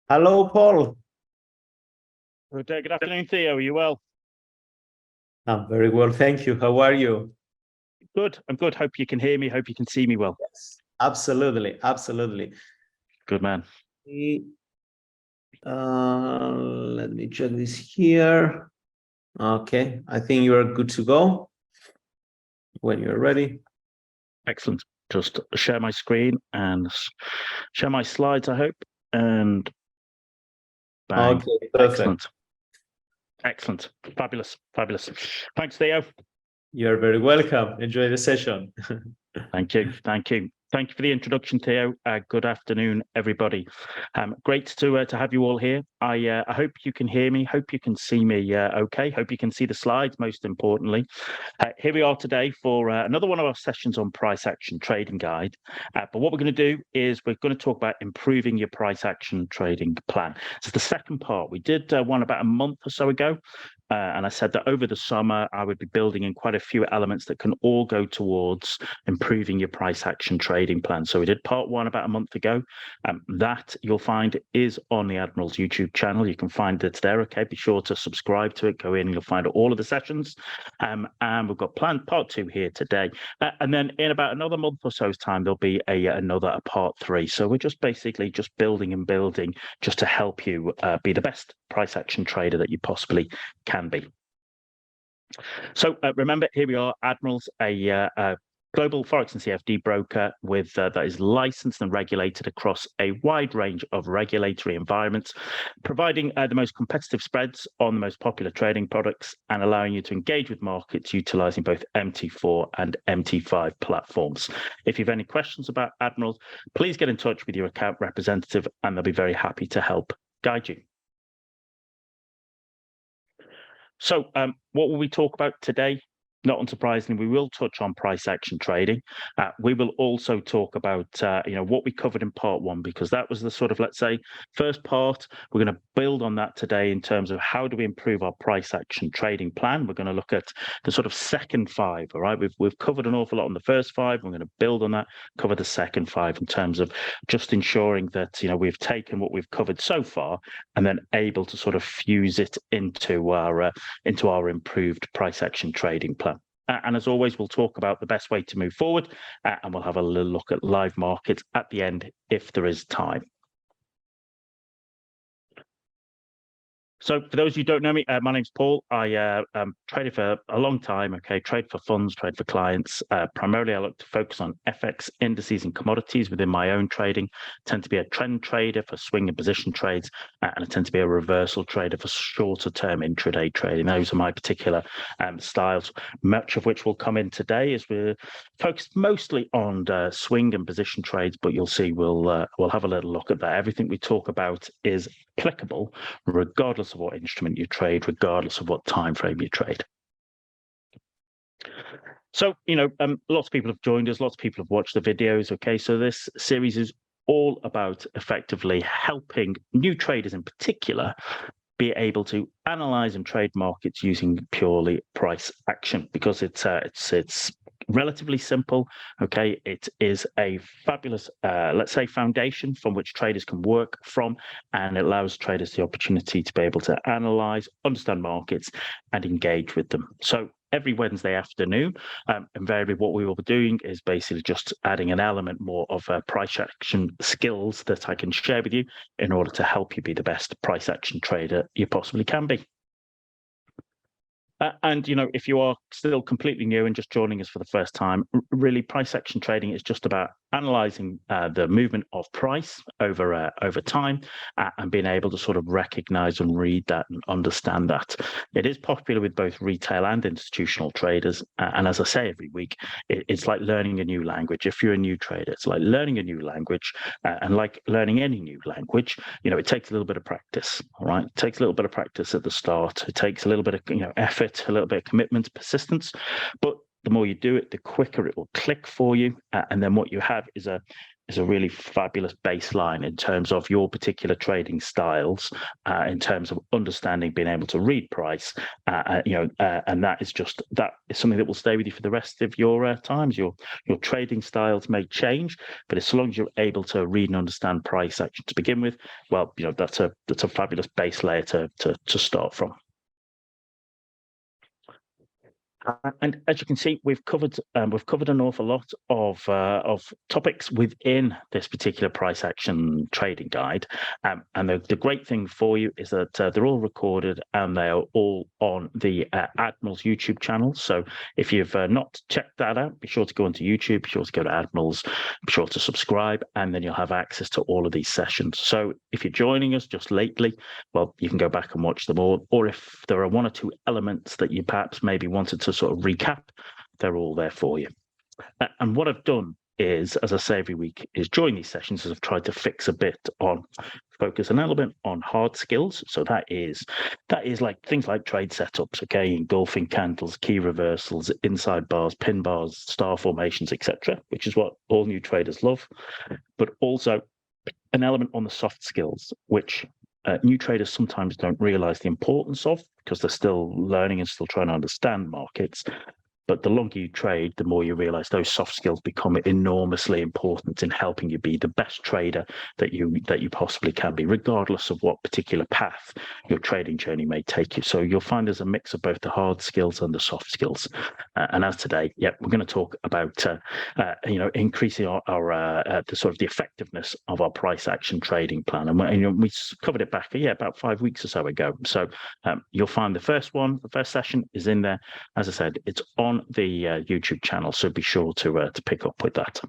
Hello, Paul. Good afternoon, Theo. Are you well? I'm very well, thank you. How are you? Good. I'm good. Hope you can hear me. Hope you can see me well. Yes, absolutely, absolutely. Good man. Let me check this here. Okay, I think you are good to go when you're ready. Excellent. Just share my screen and share my slides, I hope. And bang. Okay, perfect. Excellent. Excellent. Fabulous. Fabulous. Thanks, Theo. You're very welcome. Enjoy the session. Thank you. Thank you. Thank you for the introduction, Theo. Good afternoon, everybody. Great to have you all here. I hope you can hear me. Hope you can see me okay. Hope you can see the slides, most importantly. Here we are today for another one of our sessions on price action trading guide. But what we're going to do is we're going to talk about improving your price action trading plan. It's the second part. We did one about a month or so ago. And I said that over the summer, I would be building in quite a few elements that can all go towards improving your price action trading plan. So we did part one about a month ago. That you'll find is on the Admirals YouTube channel. You can find it there. Okay, be sure to subscribe to it. Go in and you'll find all of the sessions. And we've got planned part two here today. And then in about another month or so's time, there'll be another part three. So we're just basically just building and building just to help you be the best price action trader that you possibly can be. So remember, here we are, Admirals, a global Forex and CFD broker with that is licensed and regulated across a wide range of regulatory environments, providing the most competitive spreads on the most popular trading products and allowing you to engage with markets utilizing both MT4 and MT5 platforms. If you have any questions about Admirals, please get in touch with your account representative and they'll be very happy to help guide you. So what will we talk about today? Not unsurprisingly, we will touch on price action trading. We will also talk about what we covered in part one, because that was the sort of, let's say, first part. We're going to build on that today in terms of how do we improve our price action trading plan. We're going to look at the sort of second five. All right, we've covered an awful lot on the first five. We're going to build on that, cover the second five in terms of just ensuring that we've taken what we've covered so far and then able to sort of fuse it into our improved price action trading plan. And as always, we'll talk about the best way to move forward, and we'll have a little look at live markets at the end if there is time. So for those who don't know me, my name's Paul. I traded for a long time, trade for funds, trade for clients. Primarily, I look to focus on FX, indices and commodities within my own trading. I tend to be a trend trader for swing and position trades, and I tend to be a reversal trader for shorter term intraday trading. Those are my particular styles, much of which will come in today as we're focused mostly on swing and position trades, but you'll see we'll have a little look at that. Everything we talk about is applicable regardless of what instrument you trade, regardless of what time frame you trade. So, lots of people have joined us, lots of people have watched the videos. Okay, so this series is all about effectively helping new traders in particular be able to analyze and trade markets using purely price action, because it's relatively simple. Okay, it is a fabulous let's say foundation from which traders can work from, and it allows traders the opportunity to be able to analyze, understand markets and engage with them. So every Wednesday afternoon, invariably what we will be doing is basically just adding an element more of price action skills that I can share with you in order to help you be the best price action trader you possibly can be. And, if you are still completely new and just joining us for the first time, really price action trading is just about analyzing the movement of price over time and being able to sort of recognize and read that and understand that. It is popular with both retail and institutional traders. And as I say every week, it's like learning a new language. If you're a new trader, it's like learning a new language, and like learning any new language, it takes a little bit of practice. All right. It takes a little bit of practice at the start. It takes a little bit of effort, a little bit of commitment, persistence, but the more you do it, the quicker it will click for you. And then what you have is a is a really fabulous baseline in terms of your particular trading styles, in terms of understanding, being able to read price, and that is something that will stay with you for the rest of your times. Your trading styles may change, but as long as you're able to read and understand price action to begin with, well, that's a fabulous base layer to start from. And as you can see, we've covered an awful lot of topics within this particular price action trading guide. And the great thing for you is that they're all recorded and they are all on the Admirals YouTube channel. So if you've not checked that out, be sure to go onto YouTube, be sure to go to Admirals, be sure to subscribe, and then you'll have access to all of these sessions. So if you're joining us just lately, well, you can go back and watch them all. Or if there are one or two elements that you perhaps maybe wanted to sort of recap, they're all there for you. And what I've done is, as I say every week, is during these sessions, I've tried to fix a bit on focus an element on hard skills. So that is like things like trade setups, okay, engulfing candles, key reversals, inside bars, pin bars, star formations, etc., which is what all new traders love. But also an element on the soft skills, which new traders sometimes don't realize the importance of, because they're still learning and still trying to understand markets. But the longer you trade, the more you realize those soft skills become enormously important in helping you be the best trader that you possibly can be, regardless of what particular path your trading journey may take you. So you'll find there's a mix of both the hard skills and the soft skills. And as today, we're going to talk about increasing our the sort of the effectiveness of our price action trading plan. And we covered it back about 5 weeks or so ago. So you'll find the first session is in there. As I said, it's on the YouTube channel, so be sure to pick up with that.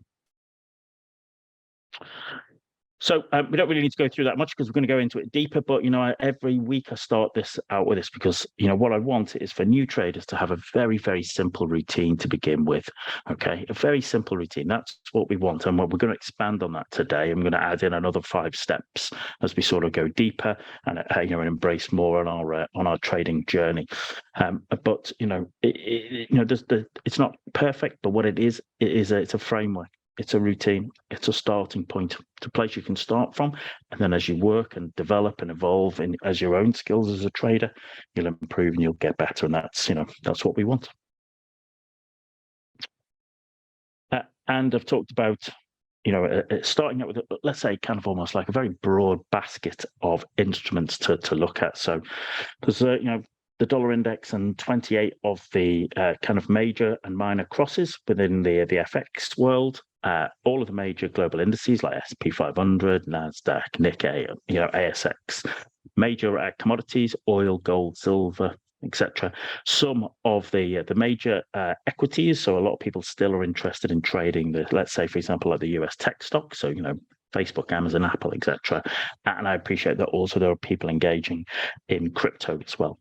So we don't really need to go through that much because we're going to go into it deeper. But every week I start this out with this because what I want is for new traders to have a very, very simple routine to begin with. Okay, a very simple routine. That's what we want, and we're going to expand on that today. I'm going to add in another 5 steps as we sort of go deeper and and embrace more on our trading journey. But it's not perfect, but what it is it's a framework. It's a routine. It's a starting point. It's a place you can start from. And then as you work and develop and evolve as your own skills as a trader, you'll improve and you'll get better. And that's what we want. And I've talked about, starting out with, let's say, kind of almost like a very broad basket of instruments to look at. So there's, the dollar index and 28 of the kind of major and minor crosses within the FX world. All of the major global indices like S&P 500, NASDAQ, Nikkei, ASX, major commodities, oil, gold, silver, etc. Some of the major equities. So a lot of people still are interested in trading let's say, for example, like the US tech stocks. So, Facebook, Amazon, Apple, etc. And I appreciate that also there are people engaging in crypto as well.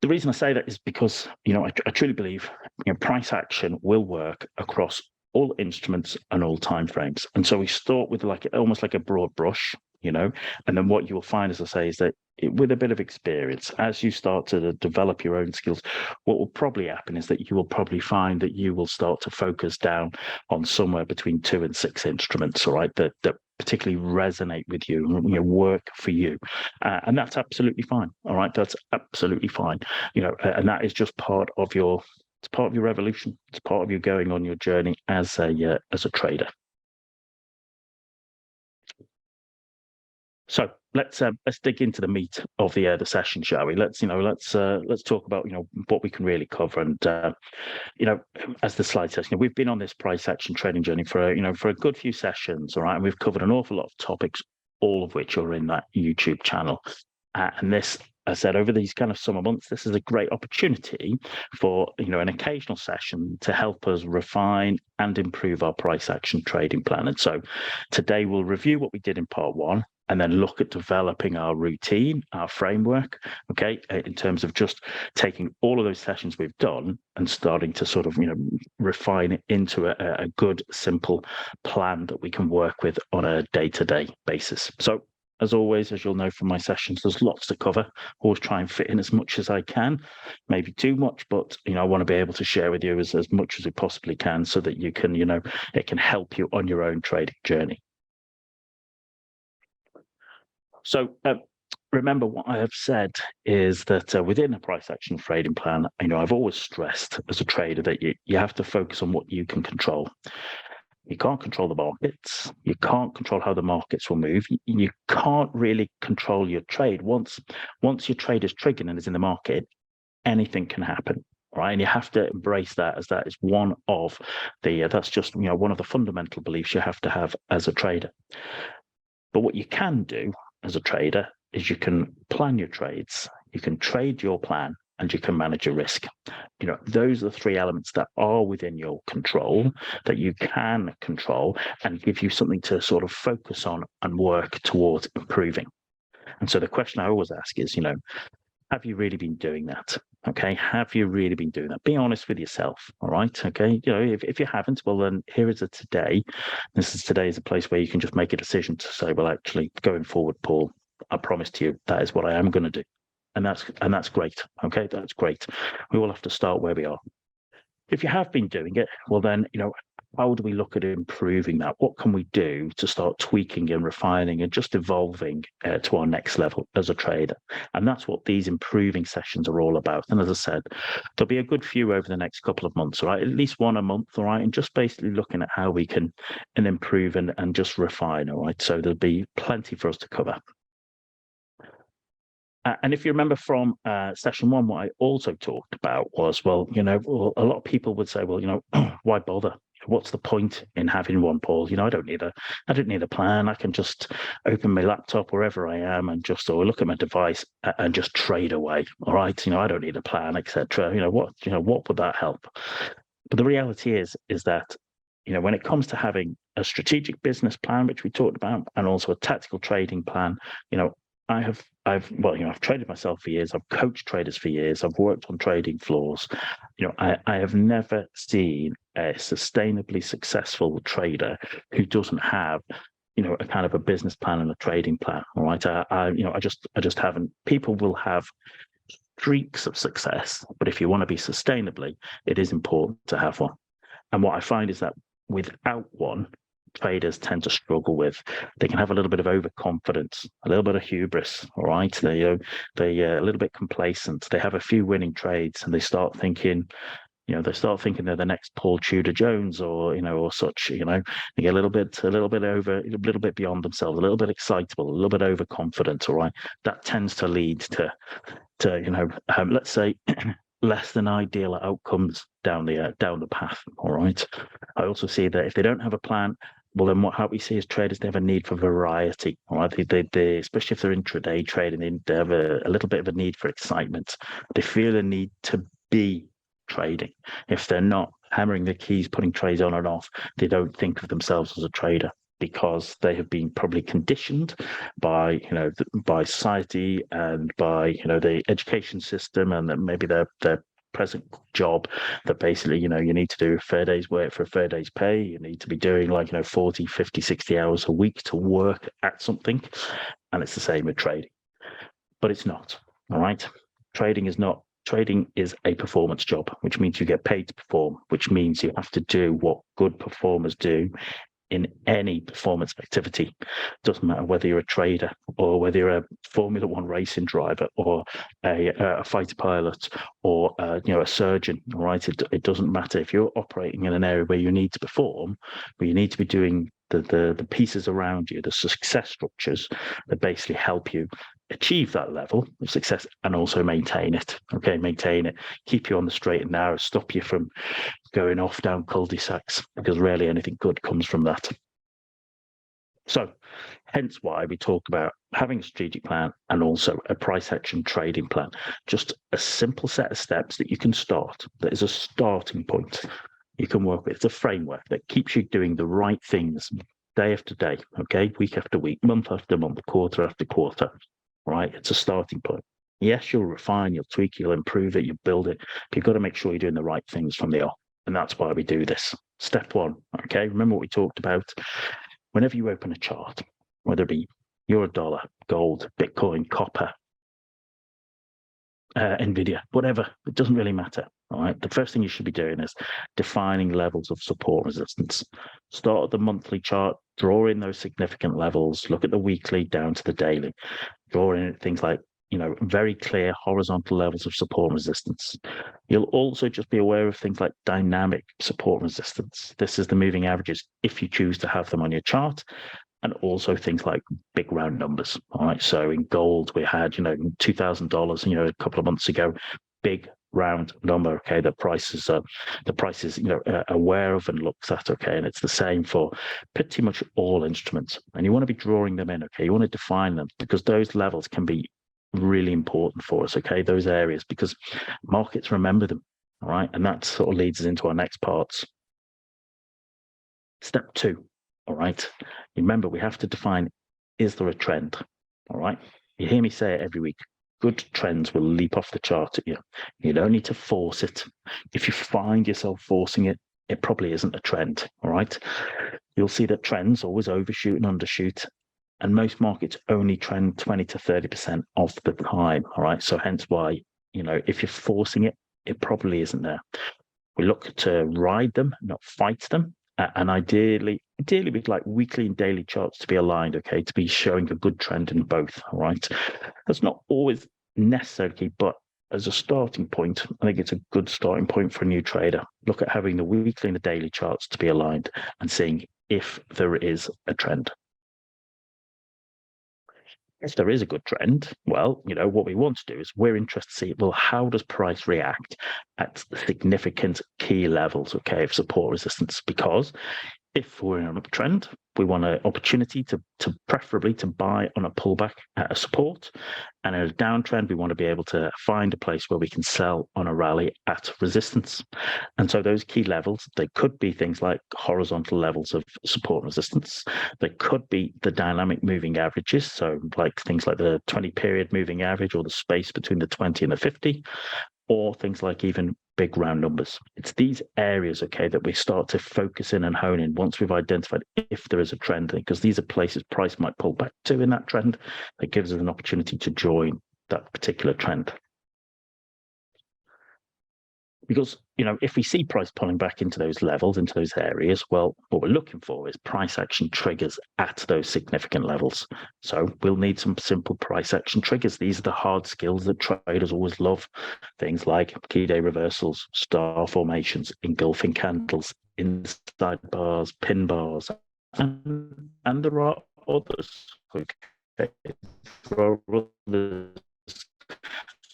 The reason I say that is because, I truly believe price action will work across all instruments and all timeframes. And so we start with almost like a broad brush, and then what you will find, as I say, is that with a bit of experience, as you start to develop your own skills, what will probably happen is that you will probably find that you will start to focus down on somewhere between 2 and 6 instruments, all right, that particularly resonate with you, work for you. And that's absolutely fine. All right. That's absolutely fine. And that is just part of your evolution. It's part of you going on your journey as a trader. So let's dig into the meat of the session, shall we? Let's talk about what we can really cover. And as the slide says, we've been on this price action trading journey for a good few sessions, all right. And we've covered an awful lot of topics, all of which are in that YouTube channel. And this, as I said, over these kind of summer months, this is a great opportunity for an occasional session to help us refine and improve our price action trading plan. And so today we'll review what we did in part 1. And then look at developing our routine, our framework, okay, in terms of just taking all of those sessions we've done and starting to sort of, refine it into a good, simple plan that we can work with on a day-to-day basis. So as always, as you'll know from my sessions, there's lots to cover. Always try and fit in as much as I can, maybe too much, but I want to be able to share with you as much as we possibly can so that you can, it can help you on your own trading journey. So remember, what I have said is that within a price action trading plan, I've always stressed as a trader that you have to focus on what you can control. You can't control the markets. You can't control how the markets will move. You can't really control your trade. Once your trade is triggered and is in the market, anything can happen, right? And you have to embrace that, as that is one of the that's just one of the fundamental beliefs you have to have as a trader. But what you can do as a trader is you can plan your trades, you can trade your plan, and you can manage your risk. Those are the three elements that are within your control, that you can control, and give you something to sort of focus on and work towards improving. And so the question I always ask is, have you really been doing that? Okay, have you really been doing that? Be honest with yourself, all right? Okay, if you haven't, well, then here is a today. Today is a place where you can just make a decision to say, well, actually, going forward, Paul, I promise to you that is what I am going to do. And that's great. Okay, that's great. We all have to start where we are. If you have been doing it, well then, how do we look at improving that? What can we do to start tweaking and refining and just evolving to our next level as a trader? And that's what these improving sessions are all about. And as I said, there'll be a good few over the next couple of months, all right? At least one a month, all right? And just basically looking at how we can improve and just refine, all right? So there'll be plenty for us to cover. And if you remember from session one, what I also talked about was, well, a lot of people would say, well, why bother? What's the point in having one, Paul? I don't need a plan. I can just open my laptop wherever I am and just or look at my device and just trade away. All right, I don't need a plan, etc. What would that help? But the reality is that when it comes to having a strategic business plan, which we talked about, and also a tactical trading plan, I've traded myself for years. I've coached traders for years. I've worked on trading floors. I have never seen a sustainably successful trader who doesn't have, a kind of a business plan and a trading plan. All right. I just haven't. People will have streaks of success, but if you want to be sustainably, it is important to have one. And what I find is that without one, traders tend to struggle with. They can have a little bit of overconfidence, a little bit of hubris. All right, they a little bit complacent. They have a few winning trades, and they start thinking, they're the next Paul Tudor Jones, or such. They get a little bit beyond themselves, a little bit excitable, a little bit overconfident. All right, that tends to lead to let's say less than ideal outcomes down the path. All right. I also see that if they don't have a plan, well, then how we see as traders, they have a need for variety. All right. They especially if they're intraday trading, they have a little bit of a need for excitement. They feel a need to be trading. If they're not hammering the keys, putting trades on and off, they don't think of themselves as a trader, because they have been probably conditioned by by society and by the education system, and that maybe their present job, that basically you need to do a fair day's work for a fair day's pay. You need to be doing 40, 50, 60 hours a week to work at something. And it's the same with trading, but it's not. All right, trading is not. Trading is a performance job, which means you get paid to perform, which means you have to do what good performers do in any performance activity. Doesn't matter whether you're a trader or whether you're a Formula One racing driver or a fighter pilot or a surgeon. All right, it doesn't matter. If you're operating in an area where you need to perform, where you need to be doing the pieces around you, the success structures that basically help you achieve that level of success and also maintain it. Okay, maintain it, keep you on the straight and narrow, stop you from going off down cul-de-sacs, because rarely anything good comes from that. So hence why we talk about having a strategic plan and also a price action trading plan. Just a simple set of steps that you can start, that is a starting point you can work with. It's a framework that keeps you doing the right things day after day, okay, week after week, month after month, quarter after quarter. Right, it's a starting point. Yes, you'll refine, you'll tweak, you'll improve it, you'll build it, but you've got to make sure you're doing the right things from the off. And that's why we do this. Step one, okay, remember what we talked about. Whenever you open a chart, whether it be euro, dollar, gold, Bitcoin, copper, Nvidia, whatever. It doesn't really matter. All right. The first thing you should be doing is defining levels of support resistance. Start at the monthly chart, draw in those significant levels, look at the weekly down to the daily, draw in things like, very clear horizontal levels of support resistance. You'll also just be aware of things like dynamic support resistance. This is the moving averages if you choose to have them on your chart. And also things like big round numbers. All right. So in gold, we had, $2,000, a couple of months ago, big round number. Okay. The price is, aware of and looks at. Okay. And it's the same for pretty much all instruments. And you want to be drawing them in. Okay. You want to define them because those levels can be really important for us. Okay. Those areas, because markets remember them. All right. And that sort of leads us into our next parts. Step 2. All right. Remember, we have to define, is there a trend? All right. You hear me say it every week. Good trends will leap off the chart at you. You don't need to force it. If you find yourself forcing it, it probably isn't a trend. All right. You'll see that trends always overshoot and undershoot. And most markets only trend 20 to 30% of the time. All right. So hence why, if you're forcing it, it probably isn't there. We look to ride them, not fight them. And ideally, we'd like weekly and daily charts to be aligned, okay, to be showing a good trend in both, all right? That's not always necessary, but as a starting point, I think it's a good starting point for a new trader. Look at having the weekly and the daily charts to be aligned and seeing if there is a trend. If there is a good trend, well, what we want to do is we're interested to see, well, how does price react at significant key levels, okay, of support resistance? Because if we're in an uptrend, we want an opportunity to preferably to buy on a pullback at a support. And in a downtrend, we want to be able to find a place where we can sell on a rally at resistance. And so those key levels, they could be things like horizontal levels of support resistance. They could be the dynamic moving averages. So like things like the 20-period moving average or the space between the 20 and the 50. Or things like even big round numbers. It's these areas, okay, that we start to focus in and hone in once we've identified if there is a trend, because these are places price might pull back to in that trend. That gives us an opportunity to join that particular trend. Because, if we see price pulling back into those levels, into those areas, well, what we're looking for is price action triggers at those significant levels. So we'll need some simple price action triggers. These are the hard skills that traders always love. Things like key day reversals, star formations, engulfing candles, inside bars, pin bars, and there are others. Okay. There are others.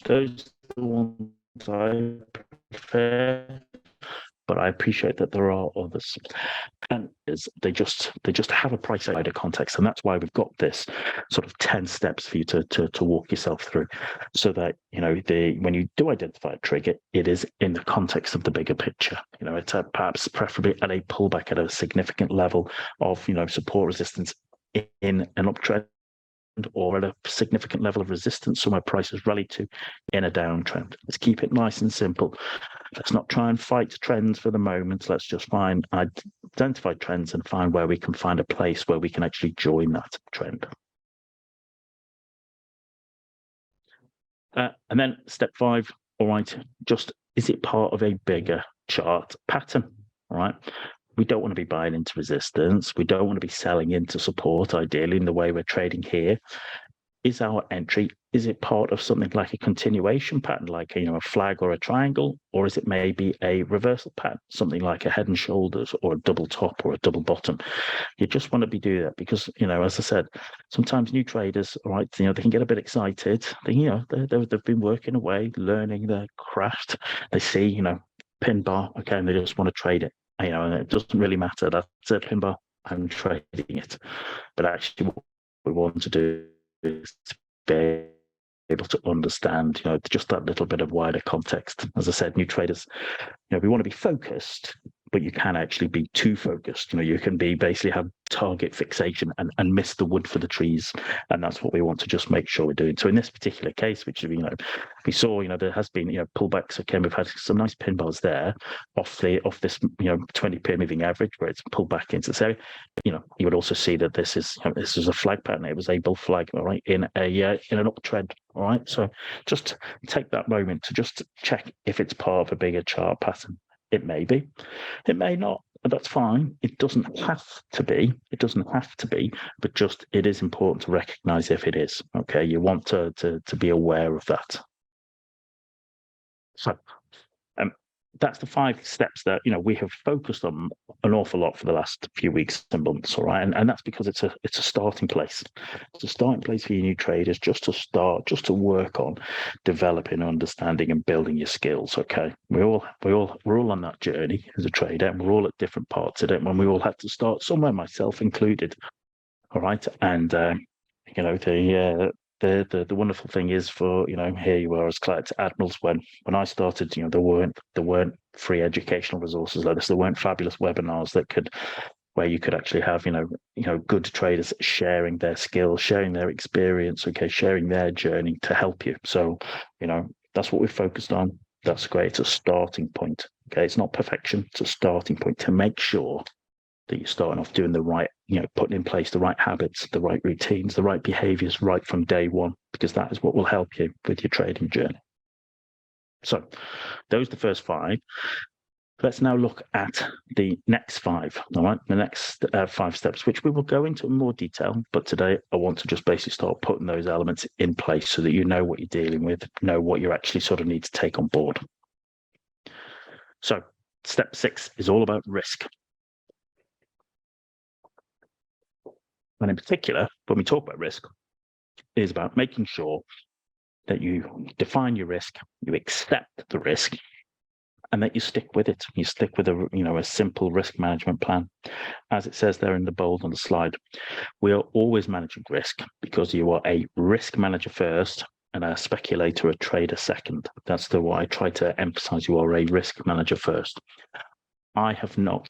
Those are the ones I prefer, but I appreciate that there are others, and they just have a price wider context, and that's why we've got this sort of 10 steps for you to walk yourself through, so that when you do identify a trigger, it is in the context of the bigger picture. It's perhaps preferably at a pullback at a significant level of support resistance in an uptrend, or at a significant level of resistance somewhere prices rally to in a downtrend. Let's keep it nice and simple. Let's not try and fight trends for the moment. Let's just identify trends and find where we can find a place where we can actually join that trend. And then step 5, all right, just is it part of a bigger chart pattern? All right. We don't want to be buying into resistance. We don't want to be selling into support, ideally, in the way we're trading here. Is our entry, is it part of something like a continuation pattern, like a flag or a triangle, or is it maybe a reversal pattern, something like a head and shoulders or a double top or a double bottom? You just want to be doing that because, as I said, sometimes new traders, all right, they can get a bit excited. They've been working away, learning their craft. They see, pin bar, okay, and they just want to trade it. And it doesn't really matter. That's a pin bar, I'm trading it. But actually, what we want to do is to be able to understand, just that little bit of wider context. As I said, new traders, we want to be focused, but you can actually be too focused. You can be basically have target fixation and miss the wood for the trees. And that's what we want to just make sure we're doing. So in this particular case, which, we saw, there has been, pullbacks. Okay, we've had some nice pin bars there off this, 20 moving average where it's pulled back into. So, you would also see that this is a flag pattern. It was a bull flag, all right, in an uptrend. All right. So just take that moment to just check if it's part of a bigger chart pattern. It may be, it may not, but that's fine. It doesn't have to be. It doesn't have to be, but just it is important to recognize if it is. Okay, you want to be aware of that. So, that's the 5 steps that we have focused on an awful lot for the last few weeks and months. All right, and that's because it's a starting place. It's a starting place for your new traders, just to work on developing, understanding, and building your skills. Okay, we're all on that journey as a trader, and we're all at different parts of it. When we all had to start somewhere, myself included. All right, and the wonderful thing is, for here you are as clients Admirals. When I started, there weren't free educational resources like this. There weren't fabulous webinars where you could actually have good traders sharing their skills, sharing their experience, okay, sharing their journey to help you. So that's what we're focused on. That's great. It's a starting point. Okay, it's not perfection. It's a starting point to make sure that you're starting off doing the right, putting in place the right habits, the right routines, the right behaviors right from day one, because that is what will help you with your trading journey. So those are the first 5. Let's now look at the next 5, all right? The next 5 steps, which we will go into in more detail. But today I want to just basically start putting those elements in place so that you know what you're dealing with, know what you actually sort of need to take on board. So step 6 is all about risk. And in particular, when we talk about risk, it is about making sure that you define your risk, you accept the risk, and that you stick with it. You stick with a simple risk management plan. As it says there in the bold on the slide, we are always managing risk because you are a risk manager first and a speculator, a trader second. That's what I try to emphasize. You are a risk manager first. I have not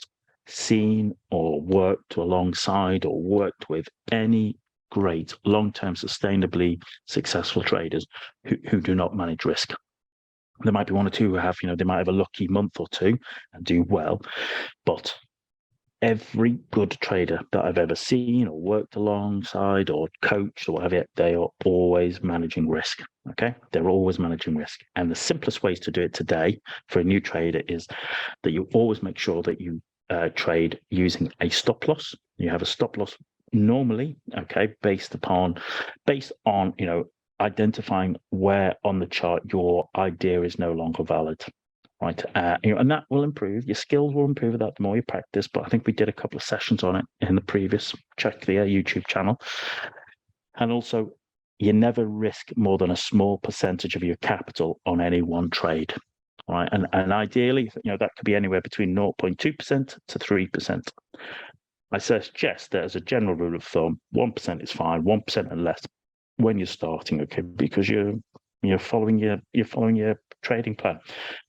seen or worked alongside or worked with any great long-term sustainably successful traders who do not manage risk. There might be one or two who have, they might have a lucky month or two and do well, but every good trader that I've ever seen or worked alongside or coached or whatever, they are always managing risk. Okay, they're always managing risk, and the simplest ways to do it today for a new trader is that you always make sure that you trade using a stop loss. You have a stop loss normally, okay, based on identifying where on the chart your idea is no longer valid, right? And that will improve. Your skills will improve with that the more you practice. But I think we did a couple of sessions on it in the previous. Check the YouTube channel. And also, you never risk more than a small percentage of your capital on any one trade. Right, and ideally, that could be anywhere between 0.2% to 3%. I suggest that as a general rule of thumb, 1% is fine, 1% and less when you're starting, okay, because you're following your trading plan.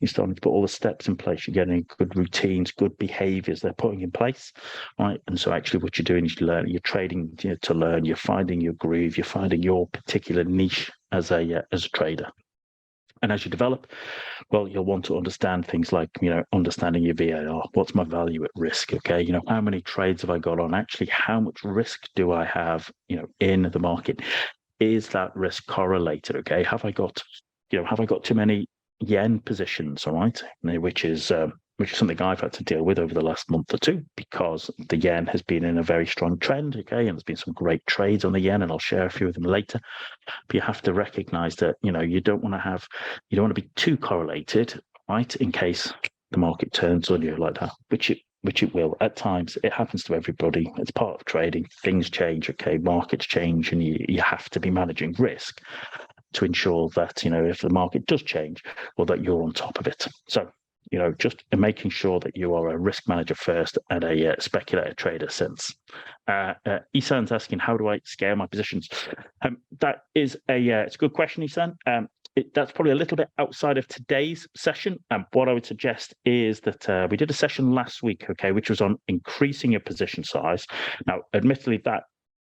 You're starting to put all the steps in place. You're getting good routines, good behaviors they're putting in place, right? And so actually, what you're doing is you're trading to learn. You're finding your groove. You're finding your particular niche as a trader. And as you develop, well, you'll want to understand things like, understanding your VAR. What's my value at risk? Okay, how many trades have I got on? Actually, how much risk do I have, in the market? Is that risk correlated? Okay, have I got too many yen positions? All right, which is something I've had to deal with over the last month or two, because the yen has been in a very strong trend. Okay, and there's been some great trades on the yen, and I'll share a few of them later. But you have to recognize that you don't want to be too correlated, right? In case the market turns on you like that, which it will at times. It happens to everybody. It's part of trading. Things change. Okay, markets change, and you have to be managing risk to ensure that if the market does change, well, that you're on top of it. So just making sure that you are a risk manager first and a speculator trader since. Isan's asking, how do I scale my positions? That is it's a good question, Isan. that's probably a little bit outside of today's session. And what I would suggest is that we did a session last week, okay, which was on increasing your position size. Now, admittedly,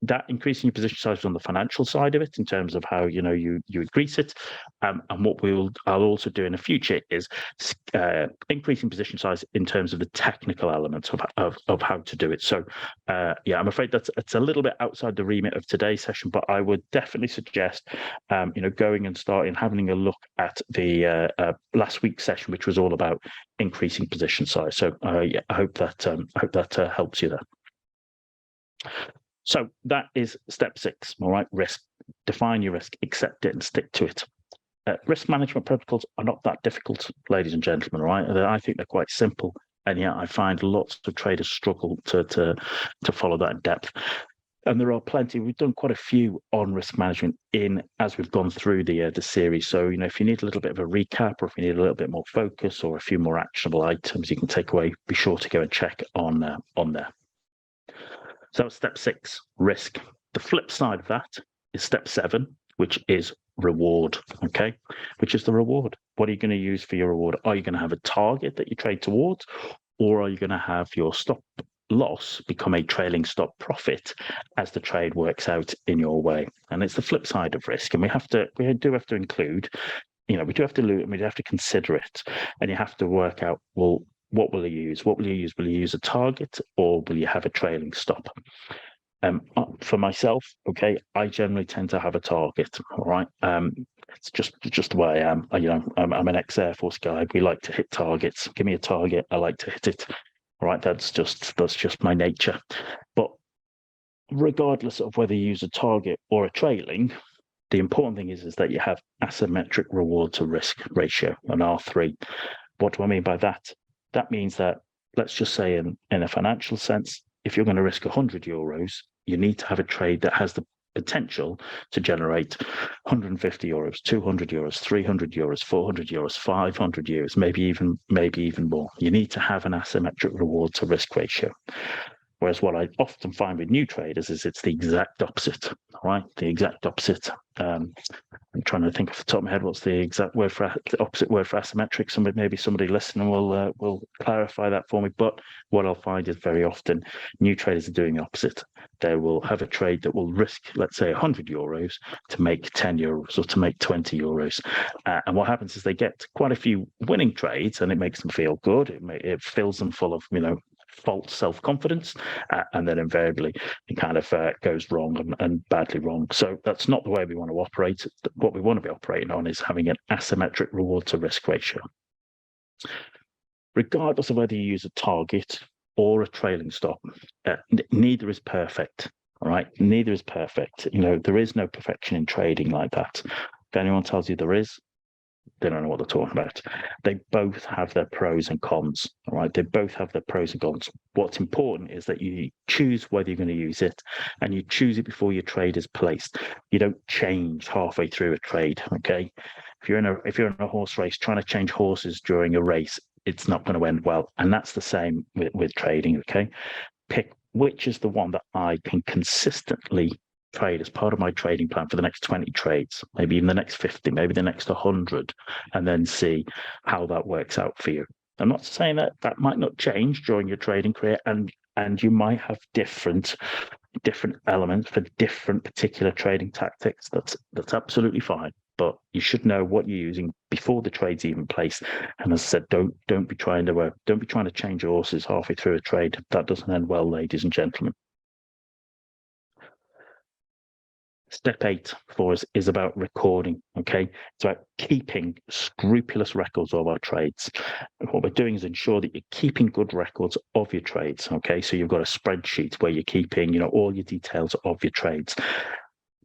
that increasing your position size was on the financial side of it in terms of how you increase it. And what I'll also do in the future is increasing position size in terms of the technical elements of how to do it. So yeah, I'm afraid it's a little bit outside the remit of today's session, but I would definitely suggest going and starting having a look at the last week's session, which was all about increasing position size. So yeah, I hope that helps you there. So that is step 6, all right, risk. Define your risk, accept it and stick to it. Risk management protocols are not that difficult, ladies and gentlemen, all right? I think they're quite simple, and yet I find lots of traders struggle to follow that in depth. And there are plenty. We've done quite a few on risk management as we've gone through the series. So, if you need a little bit of a recap, or if you need a little bit more focus, or a few more actionable items you can take away, be sure to go and check on there. So that was step 6, risk. The flip side of that is step 7, which is reward, okay? Which is the reward. What are you going to use for your reward? Are you going to have a target that you trade towards, or are you going to have your stop loss become a trailing stop profit as the trade works out in your way? And it's the flip side of risk. And we do have to include, we do have to look, and we have to consider it. And you have to work out, well, what will you use? What will you use? Will you use a target, or will you have a trailing stop? For myself, okay, I generally tend to have a target. All right, it's just the way I am. I'm an ex-Air Force guy. We like to hit targets. Give me a target, I like to hit it. All right, that's just my nature. But regardless of whether you use a target or a trailing, the important thing is that you have asymmetric reward to risk ratio, an R3. What do I mean by that? That means that, let's just say in a financial sense, if you're going to risk 100 euros, you need to have a trade that has the potential to generate 150 euros, 200 euros, 300 euros, 400 euros, 500 euros, maybe even more. You need to have an asymmetric reward to risk ratio. Whereas what I often find with new traders is it's the exact opposite, right? The exact opposite. I'm trying to think off the top of my head what's the exact word for the opposite word for asymmetric. Maybe somebody listening will clarify that for me. But what I'll find is very often new traders are doing the opposite. They will have a trade that will risk, let's say, 100 euros to make 10 euros or to make 20 euros. And what happens is they get quite a few winning trades, and it makes them feel good. It fills them full of false self-confidence, and then invariably it kind of goes wrong and badly wrong. So that's not the way we want to operate. What we want to be operating on is having an asymmetric reward to risk ratio. Regardless of whether you use a target or a trailing stop, neither is perfect. All right, neither is perfect. There is no perfection in trading like that. If anyone tells you there is, they don't know what they're talking about. They both have their pros and cons, all right? They both have their pros and cons. What's important is that you choose whether you're going to use it, and you choose it before your trade is placed. You don't change halfway through a trade, okay? If you're in a horse race, trying to change horses during a race, it's not going to end well. And that's the same with trading, okay? Pick which is the one that I can consistently trade as part of my trading plan for the next 20 trades, maybe even the next 50, maybe the next 100, and then see how that works out for you. I'm not saying that might not change during your trading career, and you might have different elements for different particular trading tactics. That's absolutely fine. But you should know what you're using before the trade's even placed. And as I said, don't be trying to change horses halfway through a trade. That doesn't end well, ladies and gentlemen. Step 8 for us is about recording, okay? It's about keeping scrupulous records of our trades. And what we're doing is ensure that you're keeping good records of your trades, okay? So you've got a spreadsheet where you're keeping, all your details of your trades.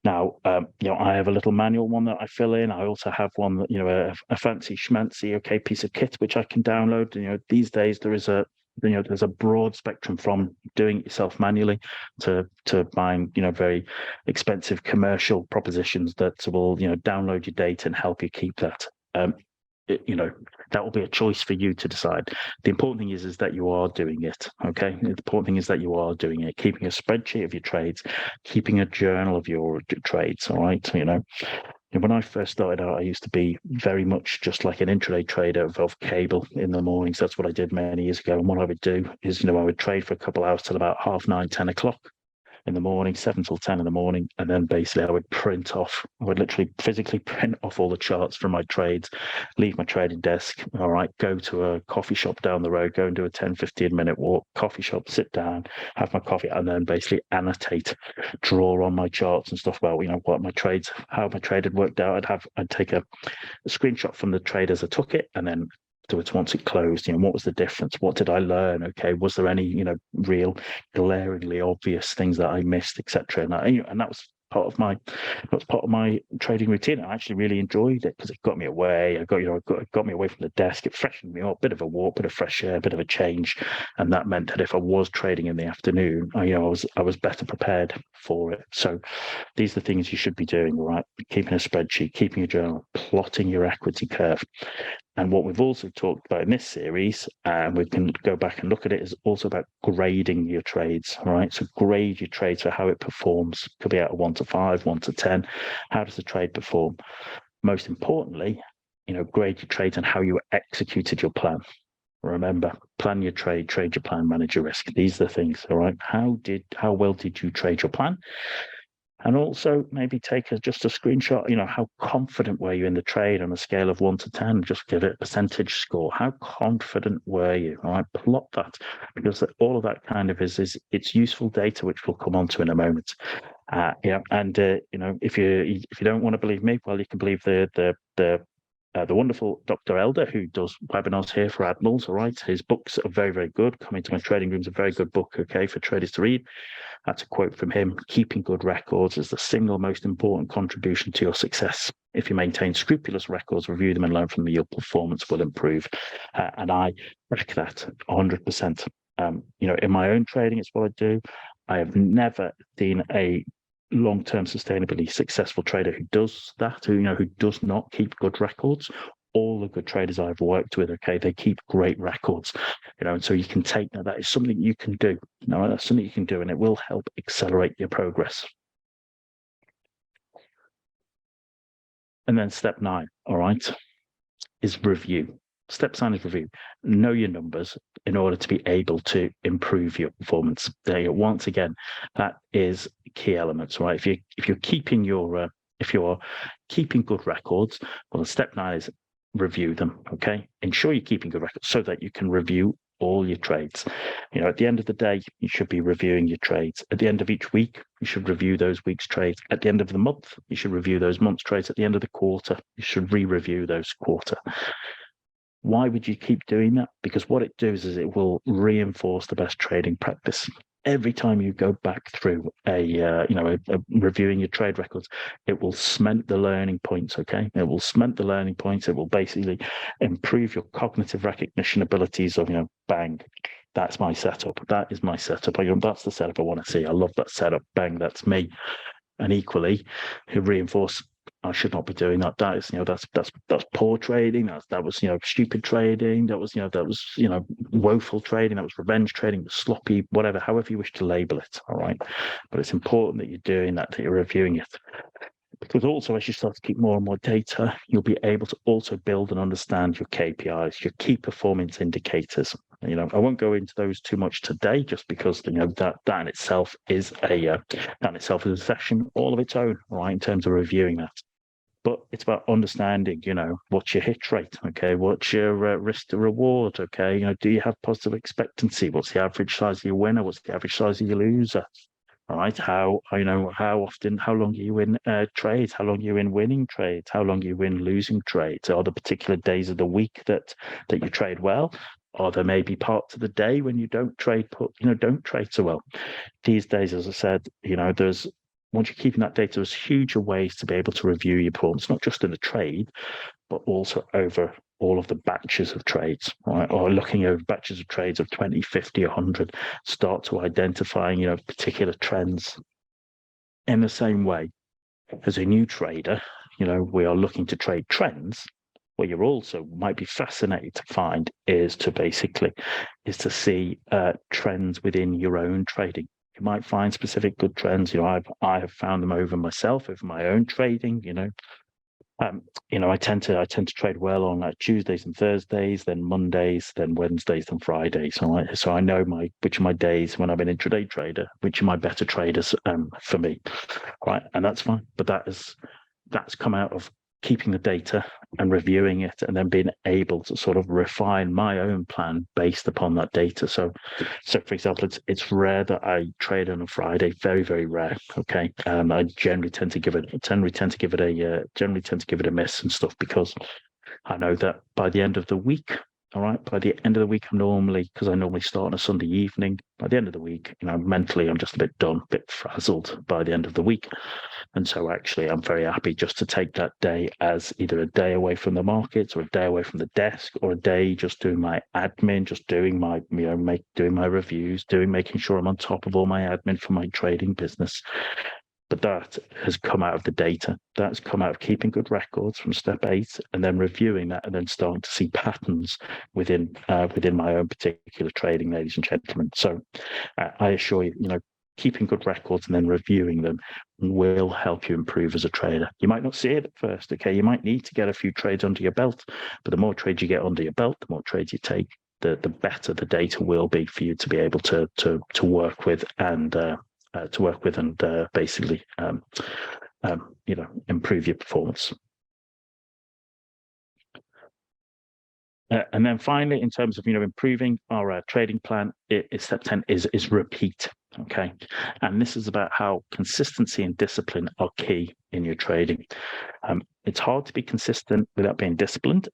Now, I have a little manual one that I fill in. I also have one that, a fancy schmancy, okay, piece of kit which I can download. These days there's a broad spectrum from doing it yourself manually to buying, very expensive commercial propositions that will, download your data and help you keep that. that will be a choice for you to decide. The important thing is that you are doing it. Okay. The important thing is that you are doing it, keeping a spreadsheet of your trades, keeping a journal of your trades. All right. When I first started out, I used to be very much just like an intraday trader of cable in the mornings. That's what I did many years ago. And what I would do is, I would trade for a couple of hours till about 9:30, 10 o'clock in the morning, 7 till 10 in the morning. And then basically I would literally physically print off all the charts from my trades, leave my trading desk. All right, go to a coffee shop down the road, go and do a 10, 15-minute walk, coffee shop, sit down, have my coffee, and then basically annotate, draw on my charts and stuff about, what my trades, how my trade had worked out. I'd take a screenshot from the trade as I took it, and then afterwards, once it closed, what was the difference? What did I learn? Okay, was there any, real glaringly obvious things that I missed, etc. And that was part of my trading routine. I actually really enjoyed it because it got me away. It got me away from the desk. It freshened me up. Bit of a walk, bit of fresh air, bit of a change, and that meant that if I was trading in the afternoon, I was better prepared for it. So these are the things you should be doing, right? Keeping a spreadsheet, keeping a journal, plotting your equity curve. And what we've also talked about in this series, and we can go back and look at it, is also about grading your trades. All right, so grade your trades for how it performs. Could be out of 1 to 5, 1 to 10. How does the trade perform? Most importantly, grade your trades and how you executed your plan. Remember, plan your trade your plan, manage your risk. These are the things. All right, how well did you trade your plan? And also maybe take just a screenshot, how confident were you in the trade on a scale of 1 to 10? Just give it a percentage score. How confident were you? All right, plot that, because all of that kind of is it's useful data, which we'll come on to in a moment. If you don't want to believe me, well, you can believe the wonderful Dr. Elder, who does webinars here for Admirals. All right, his books are very, very good. Coming to My Trading Room is a very good book, okay, for traders to read. That's a quote from him. Keeping good records is the single most important contribution to your success. If you maintain scrupulous records, review them and learn from them, your performance will improve. And I back that 100%. In my own trading, it's what I do. I have never seen a long-term sustainably successful trader who does that, who does not keep good records. All the good traders I've worked with, okay, they keep great records, and so you can take that is something you can do. That's something you can do, and it will help accelerate your progress. And then step 9, all right, is review. Step 9 is review. Know your numbers in order to be able to improve your performance. Once again, that is key elements, right? If you're keeping good records, well, step 9 is review them. Okay, ensure you're keeping good records so that you can review all your trades. At the end of the day, you should be reviewing your trades. At the end of each week, you should review those week's trades. At the end of the month, you should review those month's trades. At the end of the quarter, you should re-review those quarter. Why would you keep doing that? Because what it does is it will reinforce the best trading practice. Every time you go back through reviewing your trade records, it will cement the learning points. Okay, it will cement the learning points. It will basically improve your cognitive recognition abilities of bang. That's my setup. That is my setup. That's the setup I want to see. I love that setup. Bang, that's me. And equally, reinforce. I should not be doing that. That is, that's poor trading. That was stupid trading. That was woeful trading. That was revenge trading. Sloppy, whatever, however you wish to label it. All right, but it's important that you're doing that you're reviewing it, because also as you start to keep more and more data, you'll be able to also build and understand your KPIs, your key performance indicators. I won't go into those too much today, just because that in itself is a session all of its own, right, in terms of reviewing that. But it's about understanding, what's your hit rate, okay? What's your risk to reward, okay? Do you have positive expectancy? What's the average size of your winner? What's the average size of your loser? All right, how often, how long are you in trades? How long are you in winning trades? How long are you in losing trades? Are there particular days of the week that you trade well? Or there may be parts of the day when you don't trade so well. These days, as I said, once you're keeping that data, there's huge ways to be able to review your performance, not just in the trade, but also over all of the batches of trades, right? Or looking over batches of trades of 20, 50, 100, start to identifying, particular trends. In the same way, as a new trader, we are looking to trade trends. what you're also might be fascinated to find is to see trends within your own trading. You might find specific good trends. I have found them over myself, over my own trading. I tend to trade well on Tuesdays and Thursdays, then Mondays, then Wednesdays, and Fridays. So I know which of my days when I'm an intraday trader, which are my better traders for me, right? And that's fine. But that's come out of keeping the data and reviewing it, and then being able to sort of refine my own plan based upon that data. So for example, it's rare that I trade on a Friday, very, very rare. Okay. I generally tend to give it a miss and stuff, because I know that by the end of the week, all right, by the end of the week, because I normally start on a Sunday evening, by the end of the week, mentally I'm just a bit done, a bit frazzled by the end of the week. And so actually I'm very happy just to take that day as either a day away from the markets, or a day away from the desk, or a day just doing my admin, just doing my, doing my reviews, making sure I'm on top of all my admin for my trading business. But that has come out of the data. That's come out of keeping good records from step 8, and then reviewing that, and then starting to see patterns within my own particular trading, ladies and gentlemen. So I assure you, keeping good records and then reviewing them will help you improve as a trader. You might not see it at first, okay? You might need to get a few trades under your belt, but the more trades you get under your belt, the more trades you take, the better the data will be for you to be able to work with and basically improve your performance. And then finally, in terms of improving our trading plan, step 10 is repeat. Okay, and this is about how consistency and discipline are key in your trading. It's hard to be consistent without being disciplined.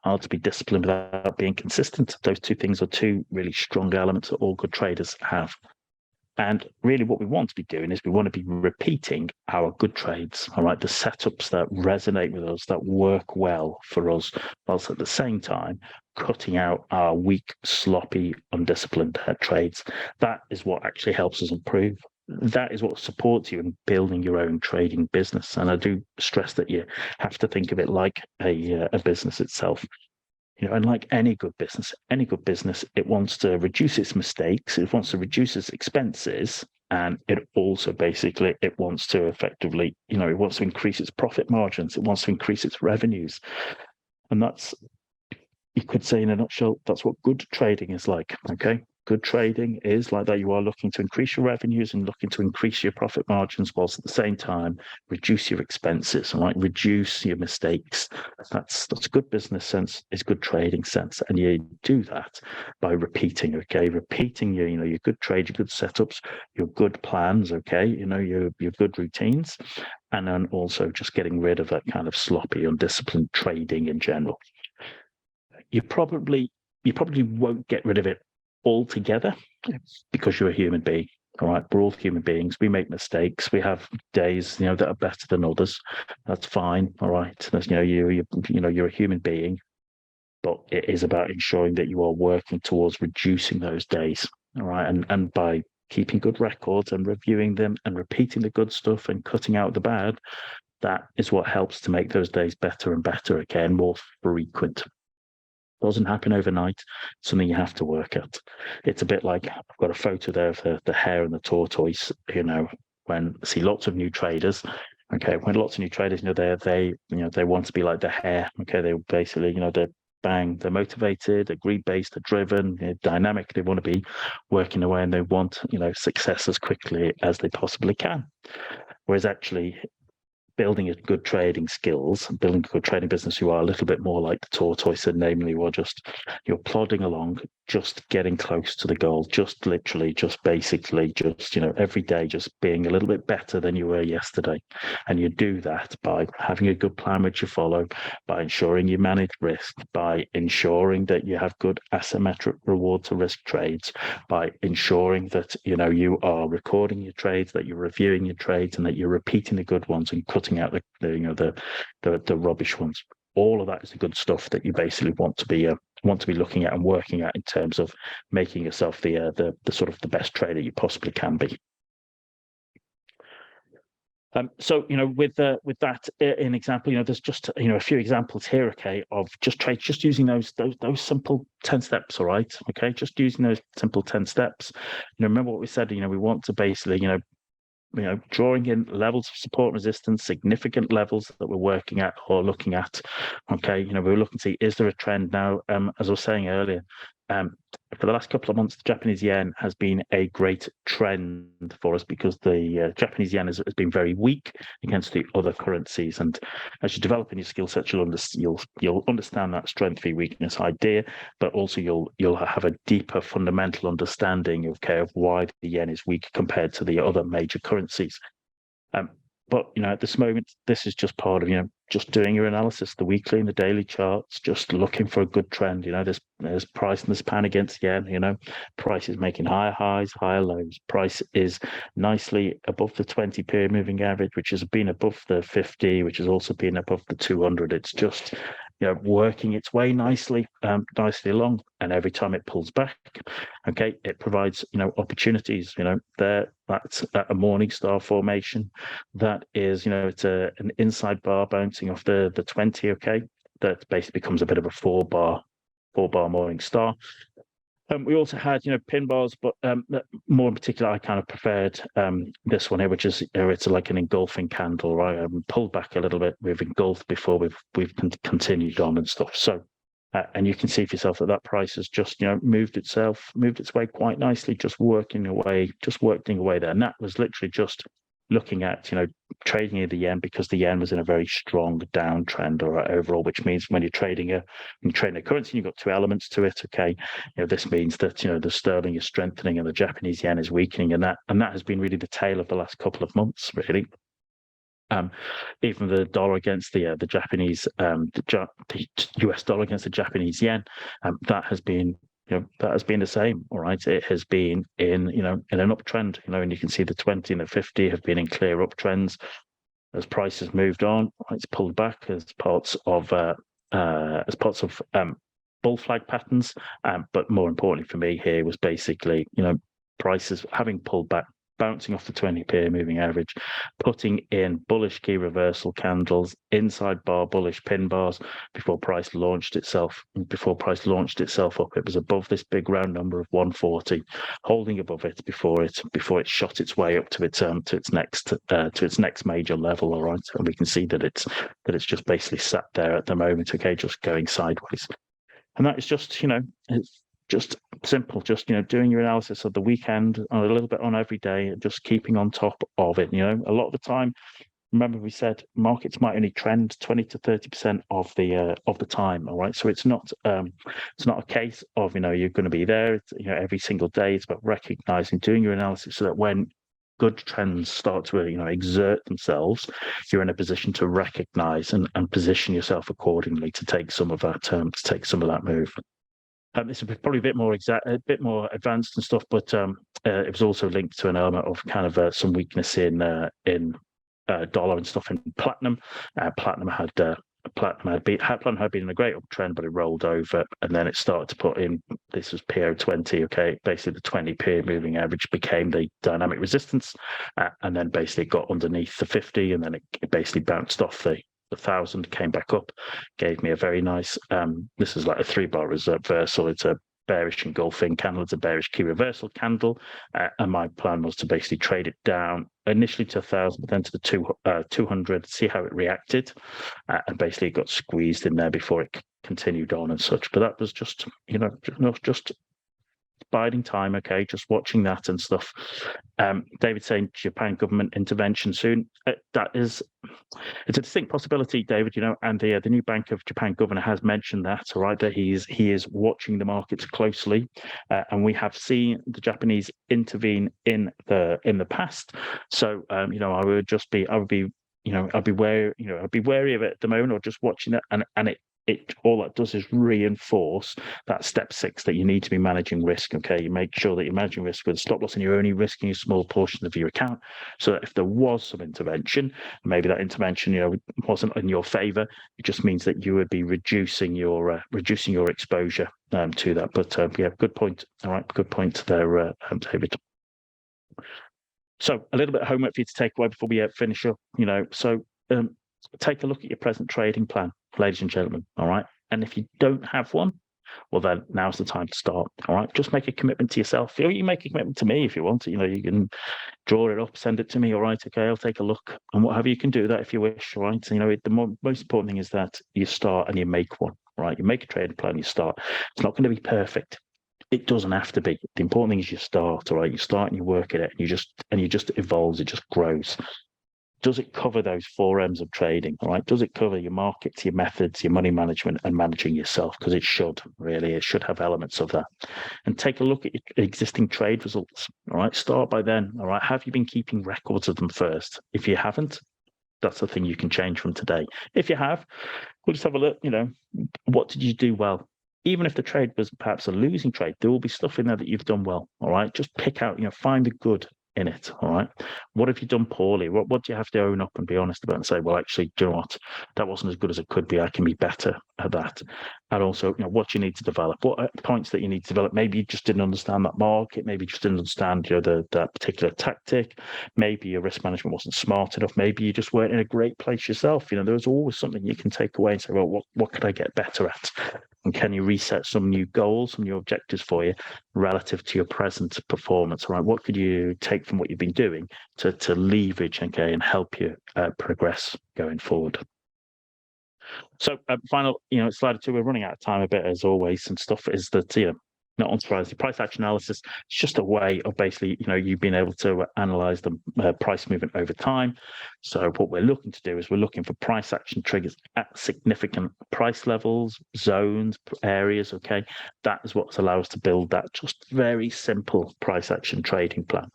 Hard to be disciplined without being consistent. Those two things are two really strong elements that all good traders have. And really what we want to be doing is we want to be repeating our good trades, all right, the setups that resonate with us, that work well for us, whilst at the same time cutting out our weak, sloppy, undisciplined trades. That is what actually helps us improve. That is what supports you in building your own trading business. And I do stress that you have to think of it like a business itself. And like any good business, it wants to reduce its mistakes, it wants to reduce its expenses, and it also basically, it wants to effectively, it wants to increase its profit margins, it wants to increase its revenues. And that's, you could say in a nutshell, that's what good trading is like, okay? Good trading is like that. You are looking to increase your revenues and looking to increase your profit margins, whilst at the same time reduce your expenses, right? Reduce your mistakes. That's good business sense. It's good trading sense, and you do that by repeating. Okay, repeating your good trade, your good setups, your good plans. Okay, your good routines, and then also just getting rid of that kind of sloppy, undisciplined trading in general. You probably won't get rid of it altogether, because you're a human being. All right, we're all human beings. We make mistakes. We have days, that are better than others. That's fine. All right, that's, you're a human being, but it is about ensuring that you are working towards reducing those days. All right, and by keeping good records and reviewing them and repeating the good stuff and cutting out the bad, that is what helps to make those days better and better again, more frequent. Doesn't happen overnight. It's something you have to work at. It's a bit like, I've got a photo there of the hare and the tortoise. When I see lots of new traders, okay, they want to be like the hare. Okay, they basically, they're motivated, they're greed-based, they're driven, they're dynamic. They want to be working away, and they want success as quickly as they possibly can. Whereas actually, building a good trading skills, building a good trading business, you are a little bit more like the tortoise, and namely, you're plodding along, just getting close to the goal, just basically every day, just being a little bit better than you were yesterday. And you do that by having a good plan which you follow, by ensuring you manage risk, by ensuring that you have good asymmetric reward to risk trades, by ensuring that you are recording your trades, that you're reviewing your trades, and that you're repeating the good ones and cutting out the rubbish ones. All of that is the good stuff that you basically want to be looking at and working at in terms of making yourself the sort of the best trader you possibly can be. So, with that in example, there's just, a few examples here, okay, of just trades, just using those simple 10 steps, all right, okay, just using those simple 10 steps. Remember what we said, we want to basically, drawing in levels of support and resistance, significant levels that we're working at or looking at. Okay, we're looking to see, is there a trend now? As I was saying earlier, for the last couple of months, the Japanese yen has been a great trend for us because the Japanese yen has been very weak against the other currencies. And as you develop in your skill set, you'll understand that strength v weakness idea, but also you'll have a deeper fundamental understanding of why the yen is weak compared to the other major currencies. But at this moment, this is just part of just doing your analysis, the weekly and the daily charts, just looking for a good trend. There's price in the span against yen. Price is making higher highs, higher lows. Price is nicely above the 20 period moving average, which has been above the 50, which has also been above the 200. It's just working its way nicely along, and every time it pulls back, okay, it provides opportunities. That's a morning star formation. That is, it's an inside bar bouncing off the 20, okay, that basically becomes a bit of a four bar morning star. We also had, pin bars, but more in particular, I kind of preferred this one here, which is it's like an engulfing candle, right? Pulled back a little bit. We've engulfed before we've continued on and stuff. So, and you can see for yourself that price has just moved its way quite nicely, just working away there. And that was literally just looking at trading the yen, because the yen was in a very strong downtrend or overall, which means when you're trading a currency, you've got two elements to it. Okay, this means that the sterling is strengthening and the Japanese yen is weakening, and that has been really the tale of the last couple of months, really. Even the dollar against the Japanese, the US dollar against the Japanese yen, that has been the same. All right, it has been in an uptrend. And you can see the 20 and the 50 have been in clear uptrends. As prices moved on, it's pulled back as parts of bull flag patterns. But more importantly for me here was basically prices having pulled back, bouncing off the 20 period moving average, putting in bullish key reversal candles, inside bar bullish pin bars before price launched itself up. It was above this big round number of 140, holding above it before it shot its way up to its next major level. All right, and we can see that it's just basically sat there at the moment, okay, just going sideways. And that is just it's just simple, just doing your analysis of the weekend, a little bit on every day, and just keeping on top of it. A lot of the time, remember we said markets might only trend 20 to 30% of the time. All right, so it's not a case of you're going to be there every single day. It's about recognizing, doing your analysis, so that when good trends start to exert themselves, you're in a position to recognize and position yourself accordingly to take some of that move. This is probably a bit more advanced and stuff, but it was also linked to an element of kind of some weakness in dollar and stuff in platinum. Platinum had been in a great uptrend, but it rolled over, and then it started to put in. This was PO20, okay. Basically, the 20 period moving average became the dynamic resistance, and then basically got underneath the 50, and then it basically bounced off the 1,000, came back up, gave me a very nice. This is like a 3-bar reversal. It's a bearish engulfing candle. It's a bearish key reversal candle, and my plan was to basically trade it down initially to 1,000, but then to the 200, see how it reacted, and basically it got squeezed in there before it continued on and such. But that was just just biding time, okay, just watching that and stuff. David saying Japan government intervention soon. It's a distinct possibility, David, and the new Bank of Japan governor has mentioned that, all right, that he is watching the markets closely, and we have seen the Japanese intervene in the past. So I'd be wary of it at the moment, or just watching it, and it all that does is reinforce that step 6, that you need to be managing risk. Okay, you make sure that you're managing risk with a stop loss, and you're only risking a small portion of your account, so that if there was some intervention, maybe that intervention wasn't in your favor, it just means that you would be reducing your exposure to that. But yeah, good point. All right, good point there, David. So a little bit of homework for you to take away before we finish up, So take a look at your present trading plan, ladies and gentlemen, all right? And if you don't have one, well, then now's the time to start, all right? Just make a commitment to yourself. You can make a commitment to me if you want. You can draw it up, send it to me, all right? Okay, I'll take a look. And whatever, you can do that if you wish, all right? The most important thing is that you start and you make one, all right? You make a trading plan, you start. It's not going to be perfect. It doesn't have to be. The important thing is you start, all right? You start and you work at it, and you just evolves, it just grows. Does it cover those 4 M's of trading? All right. Does it cover your markets, your methods, your money management, and managing yourself? Because it should, really. It should have elements of that. And take a look at your existing trade results. All right. Start by then. All right. Have you been keeping records of them first? If you haven't, that's the thing you can change from today. If you have, we'll just have a look. What did you do well? Even if the trade was perhaps a losing trade, there will be stuff in there that you've done well. All right. Just pick out, find the good in it. All right. What have you done poorly? What do you have to own up and be honest about and say, well, actually, do you know what? That wasn't as good as it could be. I can be better at that. And also, what you need to develop, what points that you need to develop. Maybe you just didn't understand that market. Maybe you just didn't understand, that particular tactic. Maybe your risk management wasn't smart enough. Maybe you just weren't in a great place yourself. There's always something you can take away and say, well, what could I get better at? And can you reset some new goals, some new objectives for you relative to your present performance? Right? What could you take from what you've been doing to leverage, okay, and help you progress going forward? So final, slide 2, we're running out of time a bit as always. Some stuff is that, not unsurprisingly, price action analysis. It's just a way of basically, you've been able to analyze the price movement over time. So what we're looking to do is we're looking for price action triggers at significant price levels, zones, areas. Okay, that is what's allowed us to build that just very simple price action trading plan.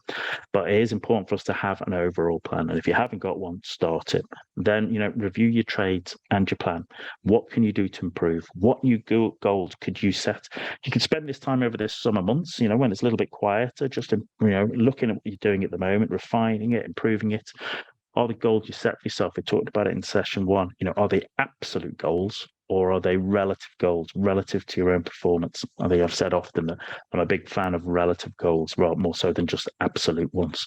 But it is important for us to have an overall plan. And if you haven't got one, start it. Then, review your trades and your plan. What can you do to improve? What new goals could you set? You can spend this time over this summer months, when it's a little bit quieter, just, looking at what you're doing at the moment, refining it, improving it. Are the goals you set for yourself? We talked about it in session 1. Are they absolute goals or are they relative goals, relative to your own performance? I think I've said often that I'm a big fan of relative goals, rather more so than just absolute ones.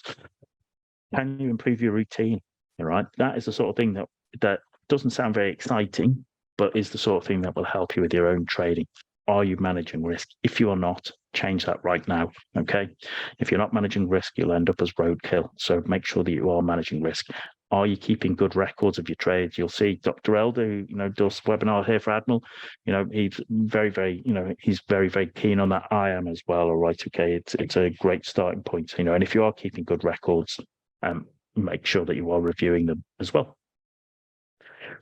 Can you improve your routine? All right. That is the sort of thing that doesn't sound very exciting, but is the sort of thing that will help you with your own trading. Are you managing risk? If you are not, change that right now. Okay. If you're not managing risk, you'll end up as roadkill. So make sure that you are managing risk. Are you keeping good records of your trades? You'll see Dr. Elder, who does webinar here for Admiral. He's very, very, he's very, very keen on that. I am as well. All right. Okay. It's a great starting point. And if you are keeping good records, make sure that you are reviewing them as well.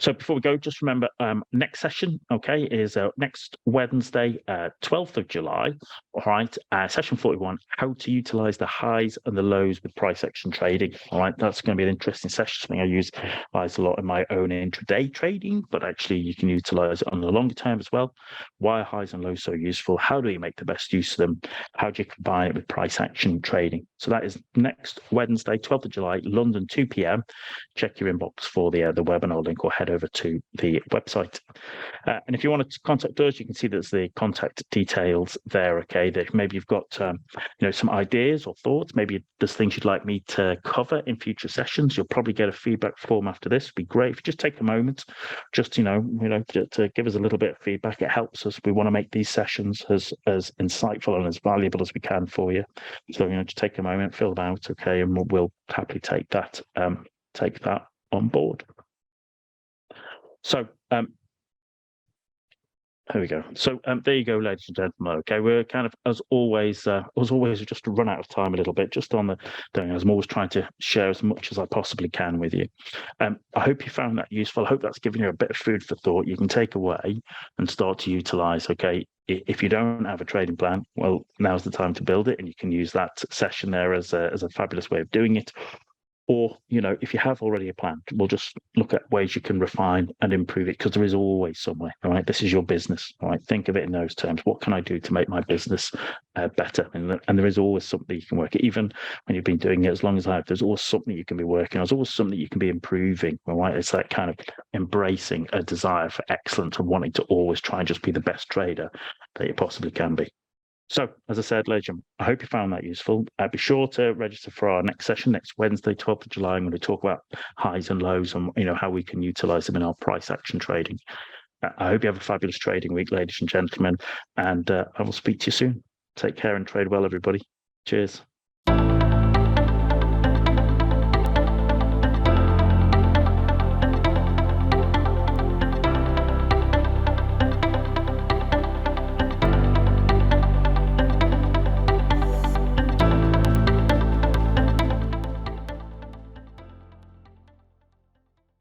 So before we go, just remember, next session, okay, is next Wednesday, 12th of July, all right, session 41, how to utilize the highs and the lows with price action trading, all right, that's going to be an interesting session, something I use a lot in my own intraday trading, but actually you can utilize it on the longer term as well. Why are highs and lows so useful? How do you make the best use of them? How do you combine it with price action trading? So that is next Wednesday, 12th of July, London, 2 p.m. Check your inbox for the webinar link or head over to the website. And if you want to contact us, you can see there's the contact details there. Okay, that maybe you've got some ideas or thoughts. Maybe there's things you'd like me to cover in future sessions. You'll probably get a feedback form after this. It'd be great if you just take a moment, just to give us a little bit of feedback. It helps us. We want to make these sessions as insightful and as valuable as we can for you. So just take a moment, fill them out, okay, and we'll happily take that on board. So there we go. So there you go, ladies and gentlemen. Okay, we're kind of as always just to run out of time a little bit. Just on the thing, I'm always trying to share as much as I possibly can with you. I hope you found that useful. I hope that's given you a bit of food for thought. You can take away and start to utilize. Okay, if you don't have a trading plan, well, now's the time to build it, and you can use that session there as a fabulous way of doing it. Or, if you have already a plan, we'll just look at ways you can refine and improve it, because there is always some way, all right? This is your business, all right? Think of it in those terms. What can I do to make my business better? And there is always something you can work at. Even when you've been doing it as long as I have, there's always something you can be working on. There's always something you can be improving, all right? It's that kind of embracing a desire for excellence and wanting to always try and just be the best trader that you possibly can be. So, as I said, ladies and gentlemen, I hope you found that useful. Be sure to register for our next session next Wednesday, 12th of July. I'm going to talk about highs and lows and how we can utilize them in our price action trading. I hope you have a fabulous trading week, ladies and gentlemen, and I will speak to you soon. Take care and trade well, everybody. Cheers.